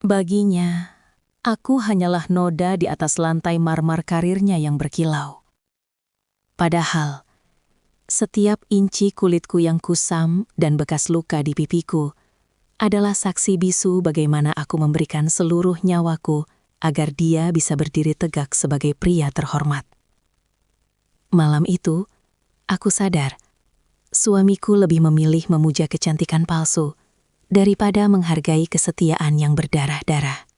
Baginya, aku hanyalah noda di atas lantai marmer karirnya yang berkilau. Padahal, setiap inci kulitku yang kusam dan bekas luka di pipiku adalah saksi bisu bagaimana aku memberikan seluruh nyawaku agar dia bisa berdiri tegak sebagai pria terhormat. Malam itu, aku sadar, suamiku lebih memilih memuja kecantikan palsu daripada menghargai kesetiaan yang berdarah-darah.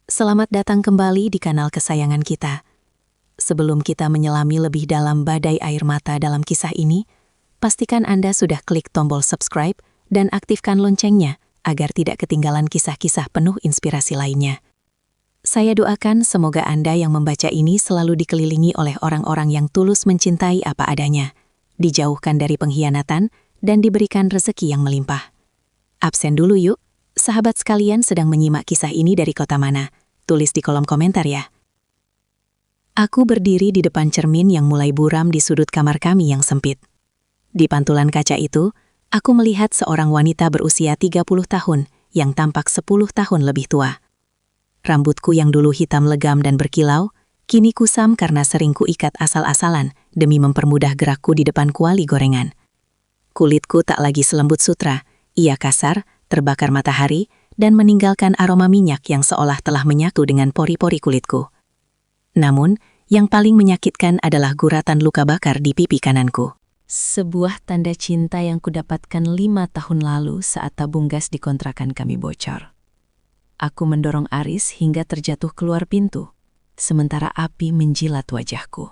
Selamat datang kembali di kanal kesayangan kita. Sebelum kita menyelami lebih dalam badai air mata dalam kisah ini, pastikan Anda sudah klik tombol subscribe dan aktifkan loncengnya agar tidak ketinggalan kisah-kisah penuh inspirasi lainnya. Saya doakan semoga Anda yang membaca ini selalu dikelilingi oleh orang-orang yang tulus mencintai apa adanya, dijauhkan dari pengkhianatan, dan diberikan rezeki yang melimpah. Absen dulu yuk, sahabat sekalian sedang menyimak kisah ini dari kota mana? Tulis di kolom komentar ya. Aku berdiri di depan cermin yang mulai buram di sudut kamar kami yang sempit. Di pantulan kaca itu, aku melihat seorang wanita berusia 30 tahun yang tampak 10 tahun lebih tua. Rambutku yang dulu hitam legam dan berkilau, kini kusam karena sering kuikat asal-asalan demi mempermudah gerakku di depan kuali gorengan. Kulitku tak lagi selembut sutra, ia kasar, terbakar matahari, dan meninggalkan aroma minyak yang seolah telah menyatu dengan pori-pori kulitku. Namun, yang paling menyakitkan adalah guratan luka bakar di pipi kananku. Sebuah tanda cinta yang kudapatkan 5 tahun lalu saat tabung gas di kontrakan kami bocor. Aku mendorong Aris hingga terjatuh keluar pintu, sementara api menjilat wajahku.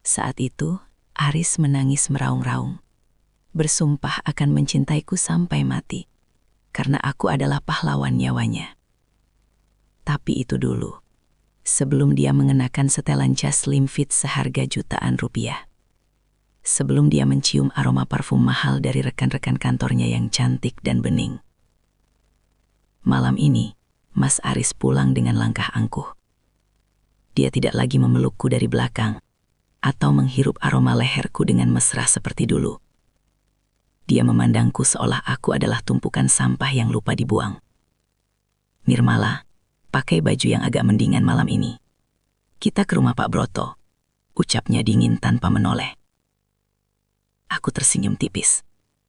Saat itu, Aris menangis meraung-raung, bersumpah akan mencintaiku sampai mati, karena aku adalah pahlawan nyawanya. Tapi itu dulu, sebelum dia mengenakan setelan jas slim fit seharga jutaan rupiah. Sebelum dia mencium aroma parfum mahal dari rekan-rekan kantornya yang cantik dan bening. Malam ini, Mas Aris pulang dengan langkah angkuh. Dia tidak lagi memelukku dari belakang, atau menghirup aroma leherku dengan mesra seperti dulu. Dia memandangku seolah aku adalah tumpukan sampah yang lupa dibuang. Nirmala, pakai baju yang agak mendingan malam ini. Kita ke rumah Pak Broto, ucapnya dingin tanpa menoleh. Aku tersenyum tipis,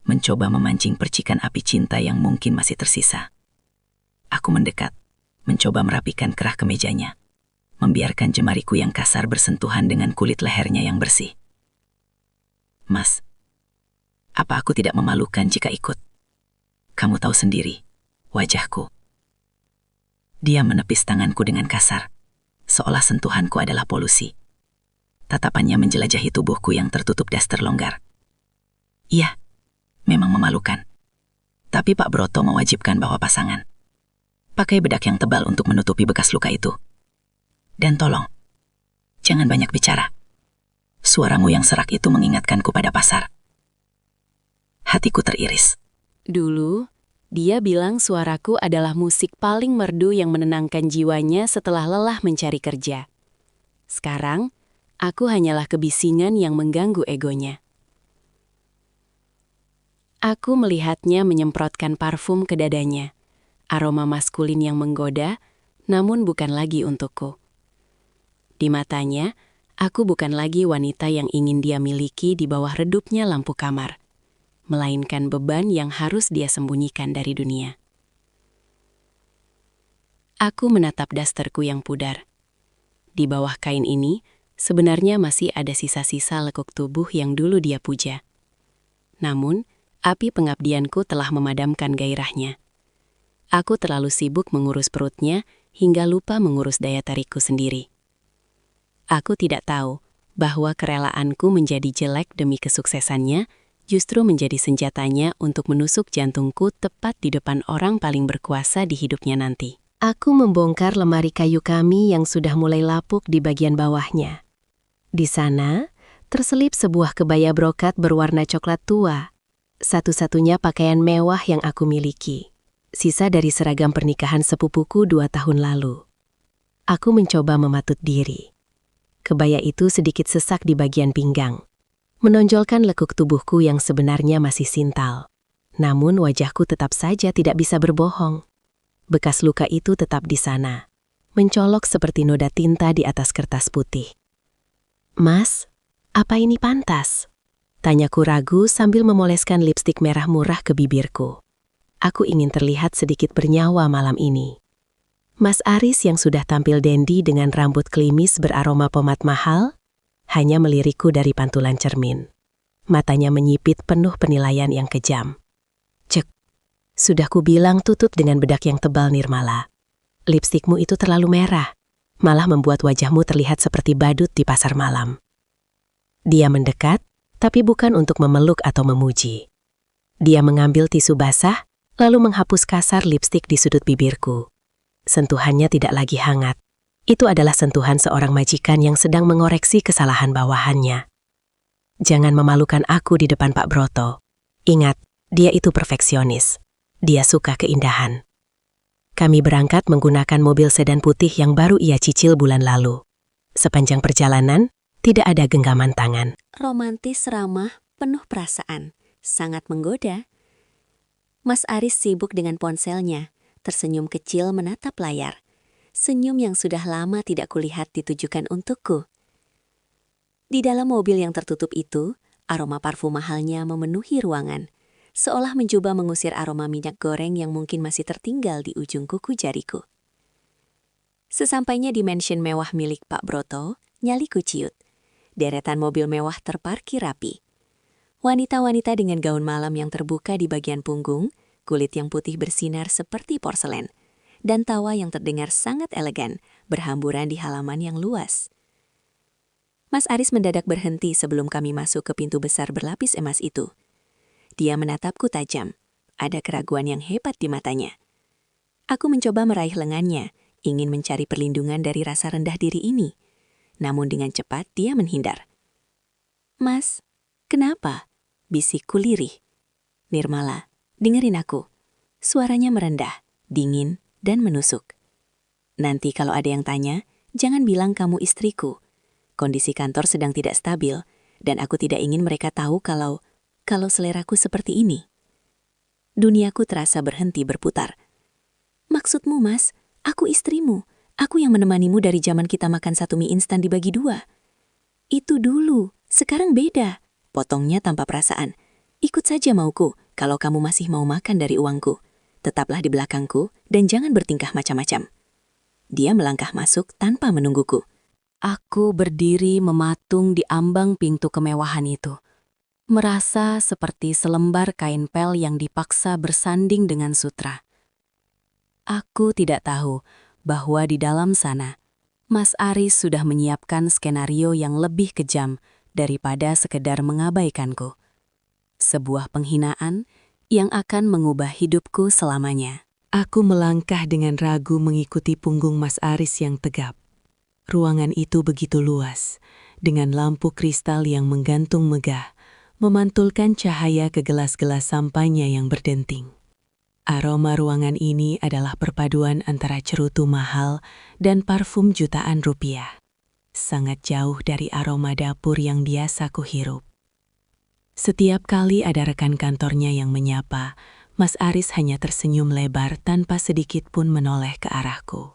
mencoba memancing percikan api cinta yang mungkin masih tersisa. Aku mendekat, mencoba merapikan kerah kemejanya, membiarkan jemariku yang kasar bersentuhan dengan kulit lehernya yang bersih. Mas, apa aku tidak memalukan jika ikut? Kamu tahu sendiri, wajahku. Dia menepis tanganku dengan kasar, seolah sentuhanku adalah polusi. Tatapannya menjelajahi tubuhku yang tertutup daster longgar. Iya, memang memalukan. Tapi Pak Broto mewajibkan bawa pasangan. Pakai bedak yang tebal untuk menutupi bekas luka itu. Dan tolong, jangan banyak bicara. Suaramu yang serak itu mengingatkanku pada pasar. Hatiku teriris. Dulu, dia bilang suaraku adalah musik paling merdu yang menenangkan jiwanya setelah lelah mencari kerja. Sekarang, aku hanyalah kebisingan yang mengganggu egonya. Aku melihatnya menyemprotkan parfum ke dadanya. Aroma maskulin yang menggoda, namun bukan lagi untukku. Di matanya, aku bukan lagi wanita yang ingin dia miliki di bawah redupnya lampu kamar, melainkan beban yang harus dia sembunyikan dari dunia. Aku menatap dasterku yang pudar. Di bawah kain ini, sebenarnya masih ada sisa-sisa lekuk tubuh yang dulu dia puja. Namun, api pengabdianku telah memadamkan gairahnya. Aku terlalu sibuk mengurus perutnya hingga lupa mengurus daya tarikku sendiri. Aku tidak tahu bahwa kerelaanku menjadi jelek demi kesuksesannya justru menjadi senjatanya untuk menusuk jantungku tepat di depan orang paling berkuasa di hidupnya nanti. Aku membongkar lemari kayu kami yang sudah mulai lapuk di bagian bawahnya. Di sana, terselip sebuah kebaya brokat berwarna coklat tua. Satu-satunya pakaian mewah yang aku miliki. Sisa dari seragam pernikahan sepupuku 2 tahun lalu. Aku mencoba mematut diri. Kebaya itu sedikit sesak di bagian pinggang, menonjolkan lekuk tubuhku yang sebenarnya masih sintal. Namun wajahku tetap saja tidak bisa berbohong. Bekas luka itu tetap di sana, mencolok seperti noda tinta di atas kertas putih. "Mas, apa ini pantas?" Tanyaku ragu sambil memoleskan lipstik merah murah ke bibirku. Aku ingin terlihat sedikit bernyawa malam ini. Mas Aris yang sudah tampil dandy dengan rambut klimis beraroma pomade mahal, hanya melirikku dari pantulan cermin. Matanya menyipit penuh penilaian yang kejam. "Cek, sudah kubilang tutup dengan bedak yang tebal, Nirmala. Lipstikmu itu terlalu merah, malah membuat wajahmu terlihat seperti badut di pasar malam." Dia mendekat, tapi bukan untuk memeluk atau memuji. Dia mengambil tisu basah, lalu menghapus kasar lipstik di sudut bibirku. Sentuhannya tidak lagi hangat. Itu adalah sentuhan seorang majikan yang sedang mengoreksi kesalahan bawahannya. "Jangan memalukan aku di depan Pak Broto. Ingat, dia itu perfeksionis. Dia suka keindahan." Kami berangkat menggunakan mobil sedan putih yang baru ia cicil bulan lalu. Sepanjang perjalanan, tidak ada genggaman tangan. Romantis, ramah, penuh perasaan, sangat menggoda. Mas Aris sibuk dengan ponselnya, tersenyum kecil menatap layar. Senyum yang sudah lama tidak kulihat ditujukan untukku. Di dalam mobil yang tertutup itu, aroma parfum mahalnya memenuhi ruangan, seolah mencoba mengusir aroma minyak goreng yang mungkin masih tertinggal di ujung kuku jariku. Sesampainya di mansion mewah milik Pak Broto, nyaliku ciut. Deretan mobil mewah terparkir rapi. Wanita-wanita dengan gaun malam yang terbuka di bagian punggung, kulit yang putih bersinar seperti porselen, dan tawa yang terdengar sangat elegan berhamburan di halaman yang luas. Mas Aris mendadak berhenti sebelum kami masuk ke pintu besar berlapis emas itu. Dia menatapku tajam, ada keraguan yang hebat di matanya. Aku mencoba meraih lengannya, ingin mencari perlindungan dari rasa rendah diri ini. Namun dengan cepat dia menghindar. "Mas, kenapa?" bisikku lirih. "Nirmala, dengerin aku." Suaranya merendah, dingin, dan menusuk. "Nanti kalau ada yang tanya, jangan bilang kamu istriku. Kondisi kantor sedang tidak stabil, dan aku tidak ingin mereka tahu kalau seleraku seperti ini." Duniaku terasa berhenti berputar. "Maksudmu, Mas, aku istrimu. Aku yang menemanimu dari zaman kita makan satu mie instan dibagi 2. "Itu dulu, sekarang beda," potongnya tanpa perasaan. "Ikut saja mauku, kalau kamu masih mau makan dari uangku. Tetaplah di belakangku dan jangan bertingkah macam-macam." Dia melangkah masuk tanpa menungguku. Aku berdiri mematung di ambang pintu kemewahan itu. Merasa seperti selembar kain pel yang dipaksa bersanding dengan sutra. Aku tidak tahu bahwa di dalam sana, Mas Aris sudah menyiapkan skenario yang lebih kejam daripada sekedar mengabaikanku. Sebuah penghinaan yang akan mengubah hidupku selamanya. Aku melangkah dengan ragu mengikuti punggung Mas Aris yang tegap. Ruangan itu begitu luas, dengan lampu kristal yang menggantung megah, memantulkan cahaya ke gelas-gelas sampainya yang berdenting. Aroma ruangan ini adalah perpaduan antara cerutu mahal dan parfum jutaan rupiah. Sangat jauh dari aroma dapur yang biasa kuhirup. Setiap kali ada rekan kantornya yang menyapa, Mas Aris hanya tersenyum lebar tanpa sedikit pun menoleh ke arahku.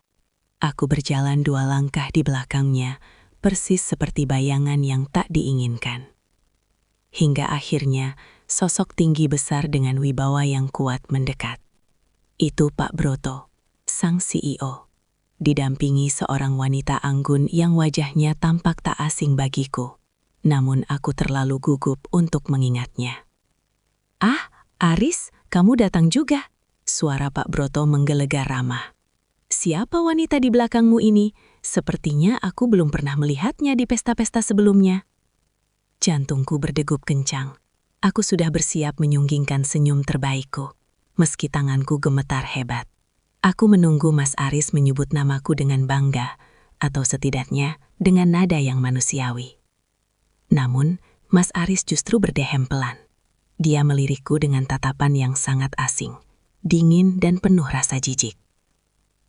Aku berjalan 2 langkah di belakangnya, persis seperti bayangan yang tak diinginkan. Hingga akhirnya, sosok tinggi besar dengan wibawa yang kuat mendekat. Itu Pak Broto, sang CEO, didampingi seorang wanita anggun yang wajahnya tampak tak asing bagiku. Namun aku terlalu gugup untuk mengingatnya. "Ah, Aris, kamu datang juga," suara Pak Broto menggelegar ramah. "Siapa wanita di belakangmu ini? Sepertinya aku belum pernah melihatnya di pesta-pesta sebelumnya." Jantungku berdegup kencang. Aku sudah bersiap menyunggingkan senyum terbaikku, meski tanganku gemetar hebat. Aku menunggu Mas Aris menyebut namaku dengan bangga, atau setidaknya dengan nada yang manusiawi. Namun, Mas Aris justru berdehem pelan. Dia melirikku dengan tatapan yang sangat asing, dingin dan penuh rasa jijik.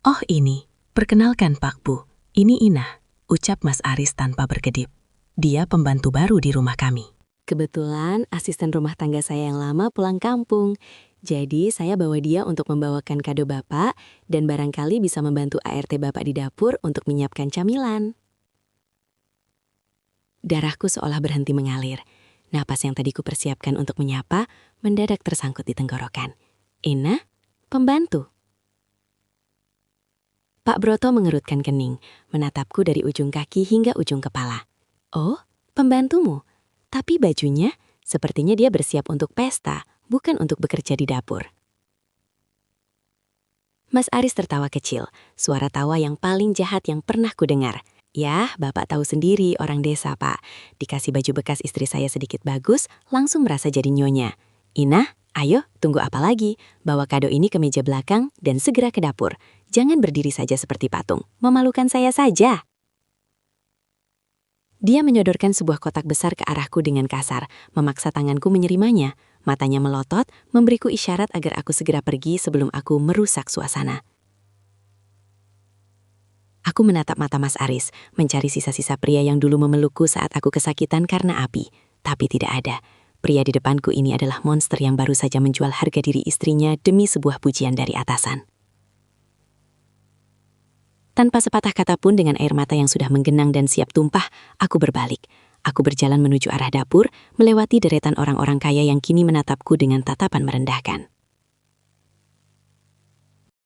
"Oh ini, perkenalkan Pak Bu, ini Ina," ucap Mas Aris tanpa berkedip. Dia pembantu baru di rumah kami. Kebetulan asisten rumah tangga saya yang lama pulang kampung. Jadi saya bawa dia untuk membawakan kado Bapak dan barangkali bisa membantu ART Bapak di dapur untuk menyiapkan camilan. Darahku seolah berhenti mengalir. Napas yang tadi ku persiapkan untuk menyapa mendadak tersangkut di tenggorokan. Ina, pembantu. Pak Broto mengerutkan kening, menatapku dari ujung kaki hingga ujung kepala. Oh, pembantumu? Tapi bajunya, sepertinya dia bersiap untuk pesta, bukan untuk bekerja di dapur. Mas Aris tertawa kecil, suara tawa yang paling jahat yang pernah ku dengar. Ya, Bapak tahu sendiri orang desa, Pak. Dikasih baju bekas istri saya sedikit bagus, langsung merasa jadi nyonya. Ina, ayo, tunggu apa lagi? Bawa kado ini ke meja belakang dan segera ke dapur. Jangan berdiri saja seperti patung, memalukan saya saja. Dia menyodorkan sebuah kotak besar ke arahku dengan kasar, memaksa tanganku menyerimanya. Matanya melotot, memberiku isyarat agar aku segera pergi sebelum aku merusak suasana. Aku menatap mata Mas Aris, mencari sisa-sisa pria yang dulu memelukku saat aku kesakitan karena api. Tapi tidak ada. Pria di depanku ini adalah monster yang baru saja menjual harga diri istrinya demi sebuah pujian dari atasan. Tanpa sepatah kata pun dengan air mata yang sudah menggenang dan siap tumpah, aku berbalik. Aku berjalan menuju arah dapur, melewati deretan orang-orang kaya yang kini menatapku dengan tatapan merendahkan.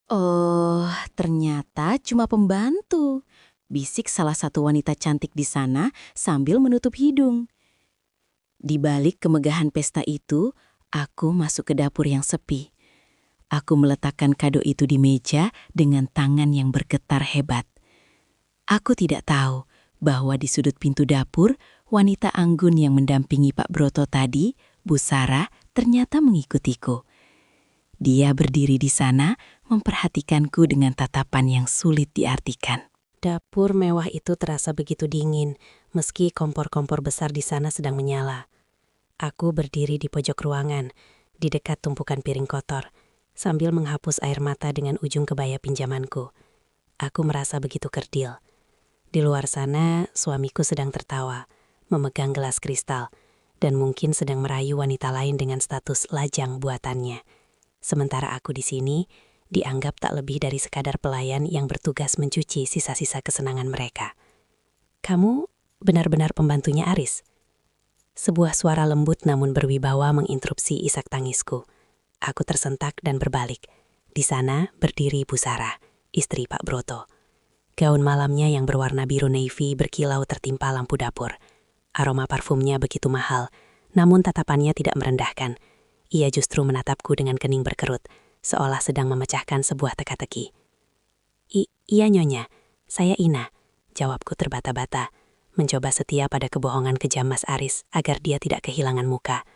Oh, ternyata cuma pembantu, bisik salah satu wanita cantik di sana sambil menutup hidung. Di balik kemegahan pesta itu, aku masuk ke dapur yang sepi. Aku meletakkan kado itu di meja dengan tangan yang bergetar hebat. Aku tidak tahu bahwa di sudut pintu dapur, wanita anggun yang mendampingi Pak Broto tadi, Bu Sarah, ternyata mengikutiku. Dia berdiri di sana, memperhatikanku dengan tatapan yang sulit diartikan. Dapur mewah itu terasa begitu dingin, meski kompor-kompor besar di sana sedang menyala. Aku berdiri di pojok ruangan, di dekat tumpukan piring kotor, sambil menghapus air mata dengan ujung kebaya pinjamanku. Aku merasa begitu kerdil. Di luar sana, suamiku sedang tertawa, memegang gelas kristal, dan mungkin sedang merayu wanita lain dengan status lajang buatannya. Sementara aku di sini, dianggap tak lebih dari sekadar pelayan yang bertugas mencuci sisa-sisa kesenangan mereka. Kamu benar-benar pembantunya Aris? Sebuah suara lembut namun berwibawa menginterupsi isak tangisku. Aku tersentak dan berbalik. Di sana berdiri Bu Sarah, istri Pak Broto. Gaun malamnya yang berwarna biru navy berkilau tertimpa lampu dapur. Aroma parfumnya begitu mahal, namun tatapannya tidak merendahkan. Ia justru menatapku dengan kening berkerut, seolah sedang memecahkan sebuah teka-teki. Iya nyonya, saya Ina, jawabku terbata-bata, mencoba setia pada kebohongan kejam Mas Aris agar dia tidak kehilangan muka.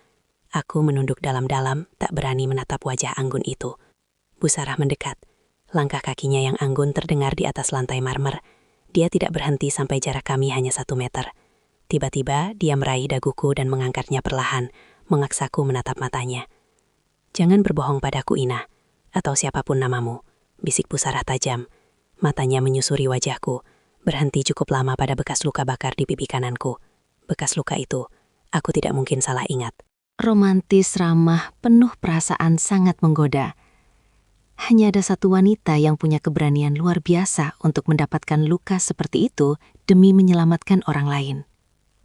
Aku menunduk dalam-dalam, tak berani menatap wajah anggun itu. Bu Sarah mendekat. Langkah kakinya yang anggun terdengar di atas lantai marmer. Dia tidak berhenti sampai jarak kami hanya 1 meter. Tiba-tiba dia meraih daguku dan mengangkatnya perlahan, mengaksaku menatap matanya. Jangan berbohong padaku Ina, atau siapapun namamu, bisik Bu Sarah tajam. Matanya menyusuri wajahku, berhenti cukup lama pada bekas luka bakar di pipi kananku. Bekas luka itu, aku tidak mungkin salah ingat. Romantis, ramah, penuh perasaan sangat menggoda. Hanya ada satu wanita yang punya keberanian luar biasa untuk mendapatkan luka seperti itu demi menyelamatkan orang lain.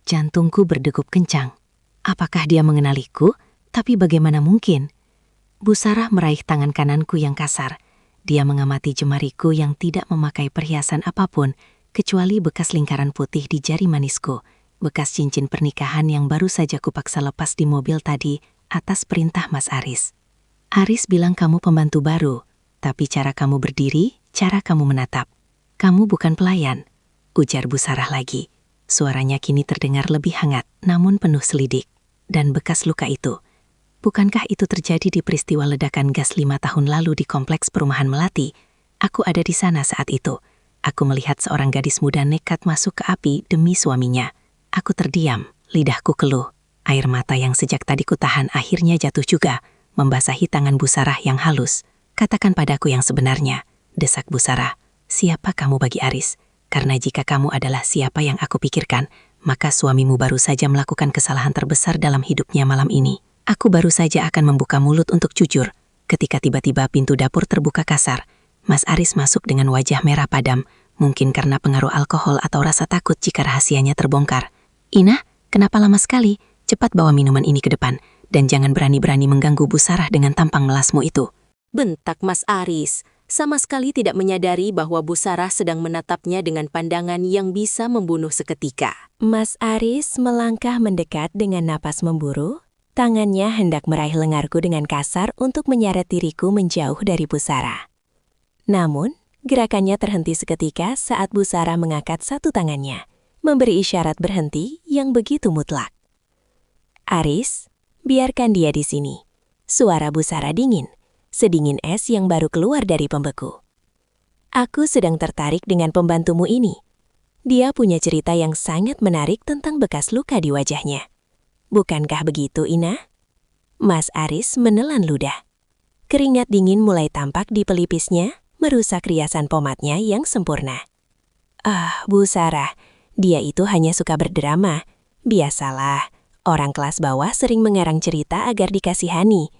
Jantungku berdegup kencang. Apakah dia mengenaliku? Tapi bagaimana mungkin? Bu Sarah meraih tangan kananku yang kasar. Dia mengamati jemariku yang tidak memakai perhiasan apapun, kecuali bekas lingkaran putih di jari manisku, bekas cincin pernikahan yang baru saja kupaksa lepas di mobil tadi atas perintah Mas Aris. Aris bilang kamu pembantu baru, tapi cara kamu berdiri, cara kamu menatap. Kamu bukan pelayan, ujar Bu Sarah lagi. Suaranya kini terdengar lebih hangat, namun penuh selidik. Dan bekas luka itu, bukankah itu terjadi di peristiwa ledakan gas 5 tahun lalu di kompleks perumahan Melati? Aku ada di sana saat itu. Aku melihat seorang gadis muda nekat masuk ke api demi suaminya. Aku terdiam, lidahku keluh. Air mata yang sejak tadi kutahan akhirnya jatuh juga, membasahi tangan Bu Sarah yang halus. Katakan padaku yang sebenarnya, desak Bu Sarah. Siapa kamu bagi Aris? Karena jika kamu adalah siapa yang aku pikirkan, maka suamimu baru saja melakukan kesalahan terbesar dalam hidupnya malam ini. Aku baru saja akan membuka mulut untuk jujur. ketika tiba-tiba pintu dapur terbuka kasar. Mas Aris masuk dengan wajah merah padam, mungkin karena pengaruh alkohol atau rasa takut jika rahasianya terbongkar. "Ina, kenapa lama sekali? Cepat bawa minuman ini ke depan, dan jangan berani-berani mengganggu Bu Sarah dengan tampang melasmu itu." Bentak Mas Aris, sama sekali tidak menyadari bahwa Bu Sarah sedang menatapnya dengan pandangan yang bisa membunuh seketika. Mas Aris melangkah mendekat dengan napas memburu. Tangannya hendak meraih lenganku dengan kasar untuk menyeret diriku menjauh dari Bu Sarah. Namun, gerakannya terhenti seketika saat Bu Sarah mengangkat satu tangannya, memberi isyarat berhenti yang begitu mutlak. "Aris, biarkan dia di sini." Suara Bu Sarah dingin, sedingin es yang baru keluar dari pembeku. "Aku sedang tertarik dengan pembantumu ini. Dia punya cerita yang sangat menarik tentang bekas luka di wajahnya. Bukankah begitu, Ina?" Mas Aris menelan ludah. Keringat dingin mulai tampak di pelipisnya, merusak riasan pomadnya yang sempurna. Bu Sarah, dia itu hanya suka berdrama. Biasalah, orang kelas bawah sering mengarang cerita agar dikasihani.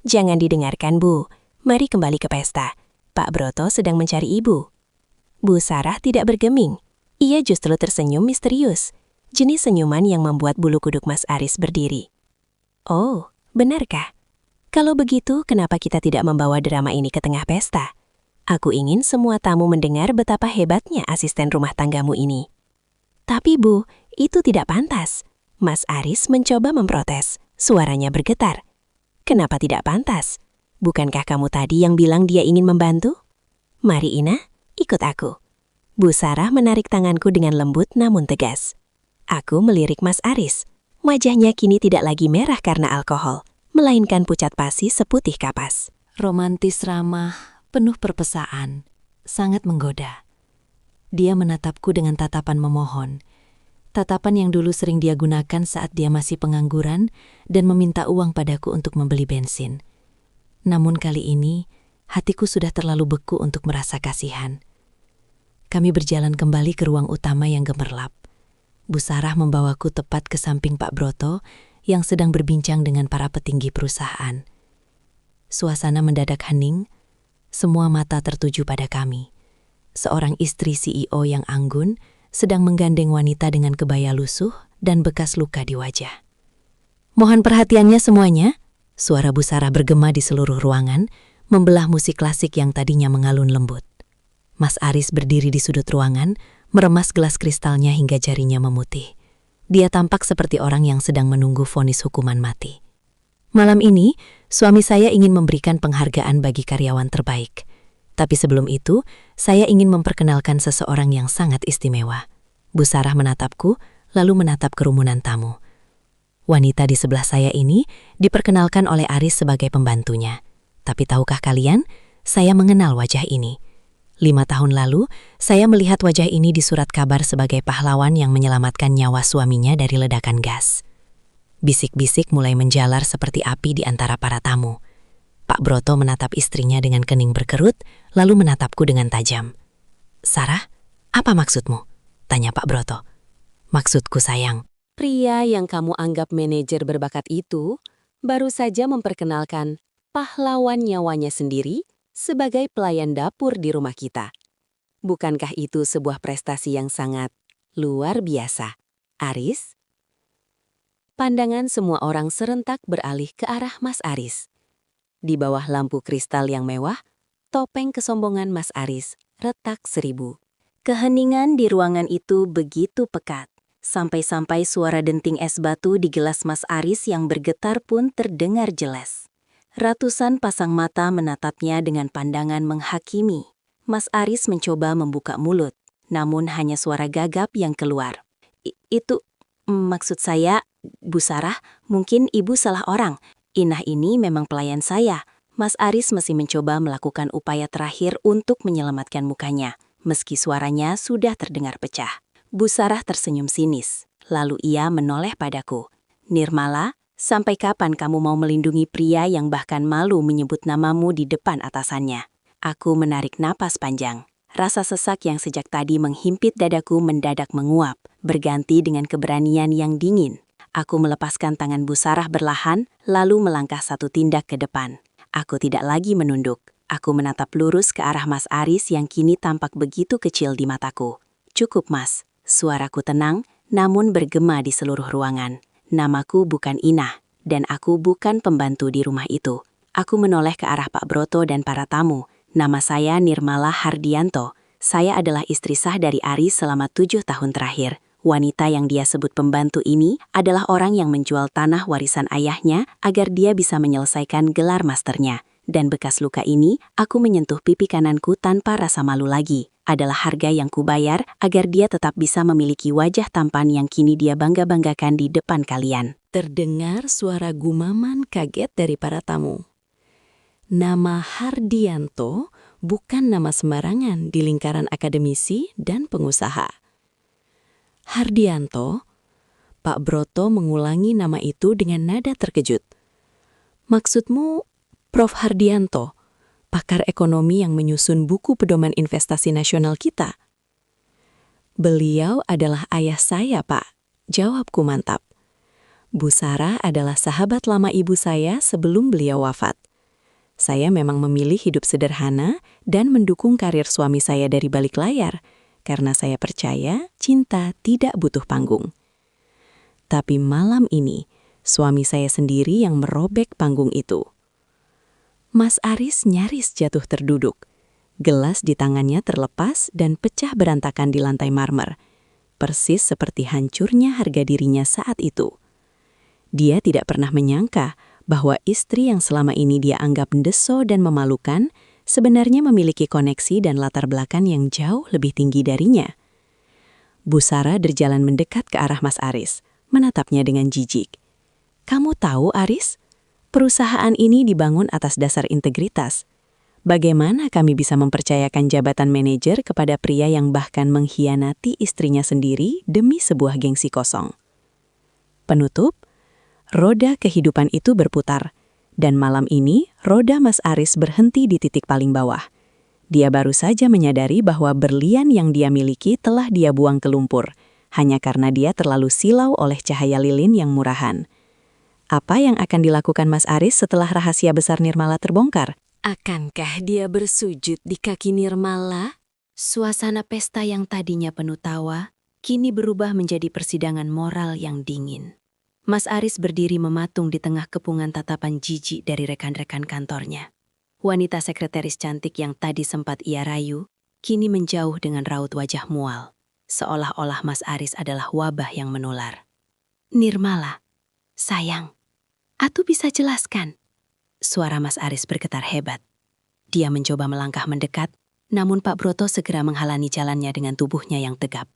Jangan didengarkan, Bu. Mari kembali ke pesta. Pak Broto sedang mencari Ibu." Bu Sarah tidak bergeming. Ia justru tersenyum misterius. Jenis senyuman yang membuat bulu kuduk Mas Aris berdiri. "Oh, benarkah? Kalau begitu, kenapa kita tidak membawa drama ini ke tengah pesta? Aku ingin semua tamu mendengar betapa hebatnya asisten rumah tanggamu ini." "Tapi Bu, itu tidak pantas." Mas Aris mencoba memprotes. Suaranya bergetar. "Kenapa tidak pantas? Bukankah kamu tadi yang bilang dia ingin membantu? Mari Ina, ikut aku." Bu Sarah menarik tanganku dengan lembut namun tegas. Aku melirik Mas Aris. Wajahnya kini tidak lagi merah karena alkohol, melainkan pucat pasi seputih kapas. Romantis ramah, penuh perpesaan, sangat menggoda. Dia menatapku dengan tatapan memohon. Tatapan yang dulu sering dia gunakan saat dia masih pengangguran dan meminta uang padaku untuk membeli bensin. Namun kali ini, hatiku sudah terlalu beku untuk merasa kasihan. Kami berjalan kembali ke ruang utama yang gemerlap. Bu Sarah membawaku tepat ke samping Pak Broto yang sedang berbincang dengan para petinggi perusahaan. Suasana mendadak hening, semua mata tertuju pada kami. Seorang istri CEO yang anggun sedang menggandeng wanita dengan kebaya lusuh dan bekas luka di wajah. "Mohon perhatiannya semuanya," suara Bu Sarah bergema di seluruh ruangan, membelah musik klasik yang tadinya mengalun lembut. Mas Aris berdiri di sudut ruangan, meremas gelas kristalnya hingga jarinya memutih. Dia tampak seperti orang yang sedang menunggu vonis hukuman mati. "Malam ini, suami saya ingin memberikan penghargaan bagi karyawan terbaik. Tapi sebelum itu, saya ingin memperkenalkan seseorang yang sangat istimewa." Bu Sarah menatapku, lalu menatap kerumunan tamu. Wanita di sebelah saya ini diperkenalkan oleh Aris sebagai pembantunya. Tapi tahukah kalian, saya mengenal wajah ini. 5 tahun lalu, saya melihat wajah ini di surat kabar sebagai pahlawan yang menyelamatkan nyawa suaminya dari ledakan gas. Bisik-bisik mulai menjalar seperti api di antara para tamu. Pak Broto menatap istrinya dengan kening berkerut, lalu menatapku dengan tajam. "Sarah, apa maksudmu?" tanya Pak Broto. "Maksudku sayang, Pria yang kamu anggap manajer berbakat itu baru saja memperkenalkan pahlawan nyawanya sendiri sebagai pelayan dapur di rumah kita. Bukankah itu sebuah prestasi yang sangat luar biasa, Aris?" Pandangan semua orang serentak beralih ke arah Mas Aris. Di bawah lampu kristal yang mewah, topeng kesombongan Mas Aris retak 1000. Keheningan di ruangan itu begitu pekat, sampai-sampai suara denting es batu di gelas Mas Aris yang bergetar pun terdengar jelas. Ratusan pasang mata menatapnya dengan pandangan menghakimi. Mas Aris mencoba membuka mulut, namun hanya suara gagap yang keluar. Itu, maksud saya, Bu Sarah, mungkin Ibu salah orang. Inah ini memang pelayan saya." Mas Aris masih mencoba melakukan upaya terakhir untuk menyelamatkan mukanya, meski suaranya sudah terdengar pecah. Bu Sarah tersenyum sinis, lalu ia menoleh padaku. "Nirmala, sampai kapan kamu mau melindungi pria yang bahkan malu menyebut namamu di depan atasannya?" Aku menarik napas panjang. Rasa sesak yang sejak tadi menghimpit dadaku mendadak menguap, berganti dengan keberanian yang dingin. Aku melepaskan tangan Bu Sarah berlahan, lalu melangkah satu tindak ke depan. Aku tidak lagi menunduk. Aku menatap lurus ke arah Mas Aris yang kini tampak begitu kecil di mataku. "Cukup, Mas." Suaraku tenang, namun bergema di seluruh ruangan. Namaku bukan Inah, dan aku bukan pembantu di rumah itu. Aku menoleh ke arah Pak Broto dan para tamu. "Nama saya Nirmala Hardianto. Saya adalah istri sah dari Aris selama 7 tahun terakhir. Wanita yang dia sebut pembantu ini adalah orang yang menjual tanah warisan ayahnya agar dia bisa menyelesaikan gelar masternya. Dan bekas luka ini, aku menyentuh pipi kananku tanpa rasa malu lagi. Adalah harga yang kubayar agar dia tetap bisa memiliki wajah tampan yang kini dia bangga-banggakan di depan kalian." Terdengar suara gumaman kaget dari para tamu. Nama Hardianto bukan nama sembarangan di lingkaran akademisi dan pengusaha. Hardianto, Pak Broto mengulangi nama itu dengan nada terkejut. "Maksudmu Prof. Hardianto, pakar ekonomi yang menyusun buku pedoman investasi nasional kita?" "Beliau adalah ayah saya, Pak," jawabku mantap. "Bu Sarah adalah sahabat lama ibu saya sebelum beliau wafat. Saya memang memilih hidup sederhana dan mendukung karir suami saya dari balik layar, karena saya percaya cinta tidak butuh panggung. Tapi malam ini, suami saya sendiri yang merobek panggung itu." Mas Aris nyaris jatuh terduduk. Gelas di tangannya terlepas dan pecah berantakan di lantai marmer, persis seperti hancurnya harga dirinya saat itu. Dia tidak pernah menyangka bahwa istri yang selama ini dia anggap deso dan memalukan sebenarnya memiliki koneksi dan latar belakang yang jauh lebih tinggi darinya. Bu Sarah berjalan mendekat ke arah Mas Aris, menatapnya dengan jijik. "Kamu tahu, Aris? Perusahaan ini dibangun atas dasar integritas. Bagaimana kami bisa mempercayakan jabatan manajer kepada pria yang bahkan mengkhianati istrinya sendiri demi sebuah gengsi kosong?" Penutup, roda kehidupan itu berputar, dan malam ini roda Mas Aris berhenti di titik paling bawah. Dia baru saja menyadari bahwa berlian yang dia miliki telah dia buang ke lumpur, hanya karena dia terlalu silau oleh cahaya lilin yang murahan. Apa yang akan dilakukan Mas Aris setelah rahasia besar Nirmala terbongkar? Akankah dia bersujud di kaki Nirmala? Suasana pesta yang tadinya penuh tawa, kini berubah menjadi persidangan moral yang dingin. Mas Aris berdiri mematung di tengah kepungan tatapan jijik dari rekan-rekan kantornya. Wanita sekretaris cantik yang tadi sempat ia rayu, kini menjauh dengan raut wajah mual, seolah-olah Mas Aris adalah wabah yang menular. "Nirmala, sayang, Atu bisa jelaskan." Suara Mas Aris bergetar hebat. Dia mencoba melangkah mendekat, namun Pak Broto segera menghalangi jalannya dengan tubuhnya yang tegap.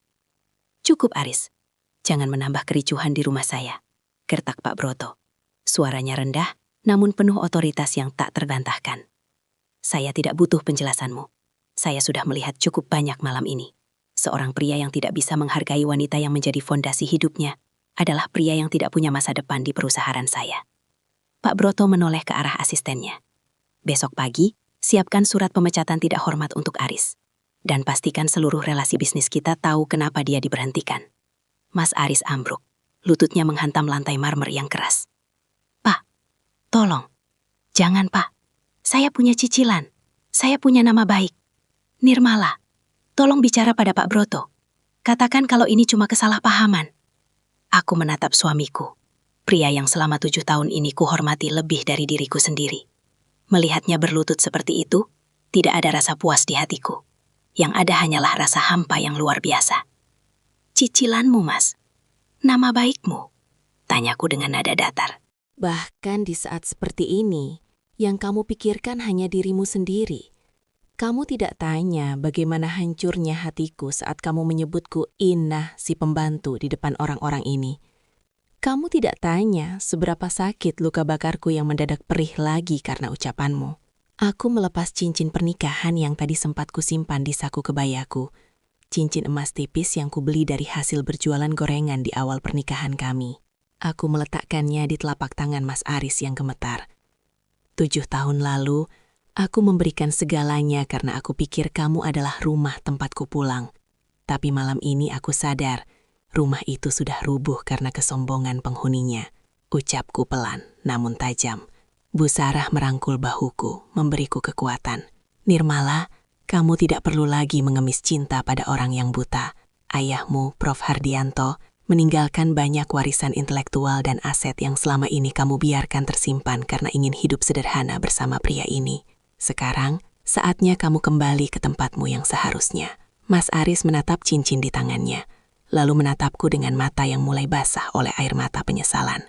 "Cukup, Aris. Jangan menambah kericuhan di rumah saya," gertak Pak Broto. Suaranya rendah, namun penuh otoritas yang tak terbantahkan. "Saya tidak butuh penjelasanmu. Saya sudah melihat cukup banyak malam ini. Seorang pria yang tidak bisa menghargai wanita yang menjadi fondasi hidupnya adalah pria yang tidak punya masa depan di perusahaan saya." Pak Broto menoleh ke arah asistennya. "Besok pagi, siapkan surat pemecatan tidak hormat untuk Aris. Dan pastikan seluruh relasi bisnis kita tahu kenapa dia diberhentikan." Mas Aris ambruk. Lututnya menghantam lantai marmer yang keras. "Pak, tolong. Jangan, Pak. Saya punya cicilan. Saya punya nama baik. Nirmala, tolong bicara pada Pak Broto. Katakan kalau ini cuma kesalahpahaman." Aku menatap suamiku. Pria yang selama 7 tahun ini kuhormati lebih dari diriku sendiri. Melihatnya berlutut seperti itu, tidak ada rasa puas di hatiku. Yang ada hanyalah rasa hampa yang luar biasa. "Cicilanmu, Mas? Nama baikmu?" tanyaku dengan nada datar. Bahkan di saat seperti ini, yang kamu pikirkan hanya dirimu sendiri. Kamu tidak tanya bagaimana hancurnya hatiku saat kamu menyebutku Inah si pembantu di depan orang-orang ini. Kamu tidak tanya seberapa sakit luka bakarku yang mendadak perih lagi karena ucapanmu. Aku melepas cincin pernikahan yang tadi sempat kusimpan di saku kebayaku. Cincin emas tipis yang kubeli dari hasil berjualan gorengan di awal pernikahan kami. Aku meletakkannya di telapak tangan Mas Aris yang gemetar. 7 tahun lalu, aku memberikan segalanya karena aku pikir kamu adalah rumah tempatku pulang. Tapi malam ini aku sadar, rumah itu sudah rubuh karena kesombongan penghuninya. Ucapku pelan, namun tajam. Bu Sarah merangkul bahuku, memberiku kekuatan. Nirmala, kamu tidak perlu lagi mengemis cinta pada orang yang buta. Ayahmu, Prof. Hardianto, meninggalkan banyak warisan intelektual dan aset yang selama ini kamu biarkan tersimpan karena ingin hidup sederhana bersama pria ini. Sekarang, saatnya kamu kembali ke tempatmu yang seharusnya. Mas Aris menatap cincin di tangannya, lalu menatapku dengan mata yang mulai basah oleh air mata penyesalan.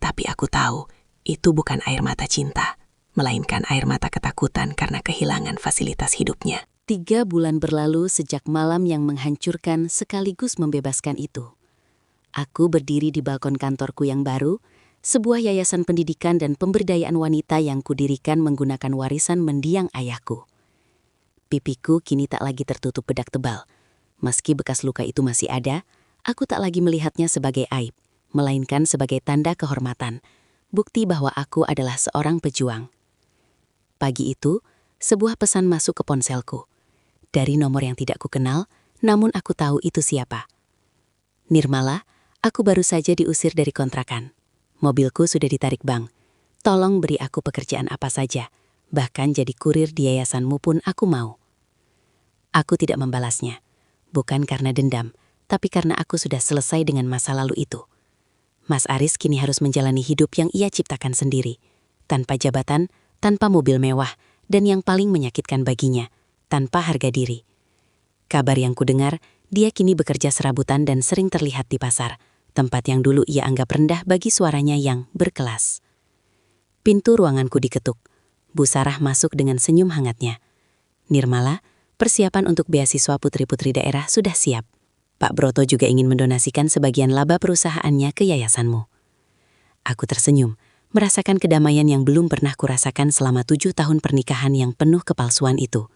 Tapi aku tahu, itu bukan air mata cinta, melainkan air mata ketakutan karena kehilangan fasilitas hidupnya. 3 bulan berlalu sejak malam yang menghancurkan sekaligus membebaskan itu. Aku berdiri di balkon kantorku yang baru, sebuah yayasan pendidikan dan pemberdayaan wanita yang kudirikan menggunakan warisan mendiang ayahku. Pipiku kini tak lagi tertutup bedak tebal. Meski bekas luka itu masih ada, aku tak lagi melihatnya sebagai aib, melainkan sebagai tanda kehormatan, bukti bahwa aku adalah seorang pejuang. Pagi itu, sebuah pesan masuk ke ponselku. Dari nomor yang tidak kukenal, namun aku tahu itu siapa. Nirmala, aku baru saja diusir dari kontrakan. Mobilku sudah ditarik bank. Tolong beri aku pekerjaan apa saja, bahkan jadi kurir di yayasanmu pun aku mau. Aku tidak membalasnya, bukan karena dendam, tapi karena aku sudah selesai dengan masa lalu itu. Mas Aris kini harus menjalani hidup yang ia ciptakan sendiri, tanpa jabatan, tanpa mobil mewah, dan yang paling menyakitkan baginya, tanpa harga diri. Kabar yang kudengar, dia kini bekerja serabutan dan sering terlihat di pasar, tempat yang dulu ia anggap rendah bagi suaranya yang berkelas. Pintu ruanganku diketuk. Bu Sarah masuk dengan senyum hangatnya. Nirmala, persiapan untuk beasiswa putri-putri daerah sudah siap. Pak Broto juga ingin mendonasikan sebagian laba perusahaannya ke yayasanmu. Aku tersenyum, merasakan kedamaian yang belum pernah kurasakan selama 7 tahun pernikahan yang penuh kepalsuan itu.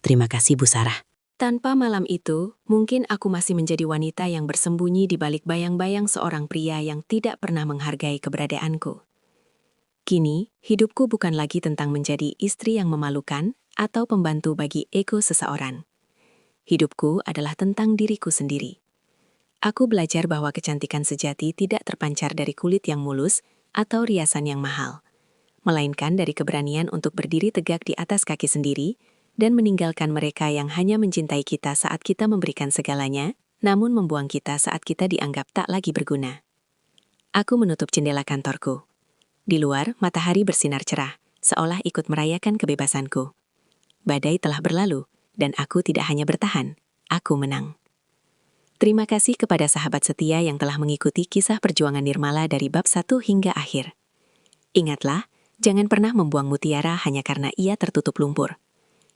Terima kasih, Bu Sarah. Tanpa malam itu, mungkin aku masih menjadi wanita yang bersembunyi di balik bayang-bayang seorang pria yang tidak pernah menghargai keberadaanku. Kini, hidupku bukan lagi tentang menjadi istri yang memalukan atau pembantu bagi ego seseorang. Hidupku adalah tentang diriku sendiri. Aku belajar bahwa kecantikan sejati tidak terpancar dari kulit yang mulus atau riasan yang mahal, melainkan dari keberanian untuk berdiri tegak di atas kaki sendiri dan meninggalkan mereka yang hanya mencintai kita saat kita memberikan segalanya, namun membuang kita saat kita dianggap tak lagi berguna. Aku menutup jendela kantorku. Di luar, matahari bersinar cerah, seolah ikut merayakan kebebasanku. Badai telah berlalu, dan aku tidak hanya bertahan, aku menang. Terima kasih kepada sahabat setia yang telah mengikuti kisah perjuangan Nirmala dari bab 1 hingga akhir. Ingatlah, jangan pernah membuang mutiara hanya karena ia tertutup lumpur.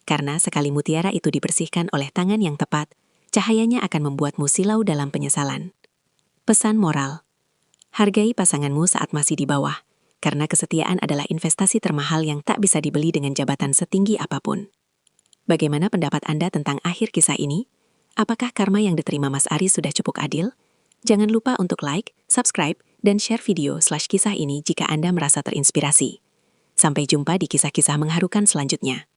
Karena sekali mutiara itu dibersihkan oleh tangan yang tepat, cahayanya akan membuatmu silau dalam penyesalan. Pesan moral: hargai pasanganmu saat masih di bawah, karena kesetiaan adalah investasi termahal yang tak bisa dibeli dengan jabatan setinggi apapun. Bagaimana pendapat Anda tentang akhir kisah ini? Apakah karma yang diterima Mas Aris sudah cukup adil? Jangan lupa untuk like, subscribe, dan share video/kisah ini jika Anda merasa terinspirasi. Sampai jumpa di kisah-kisah mengharukan selanjutnya.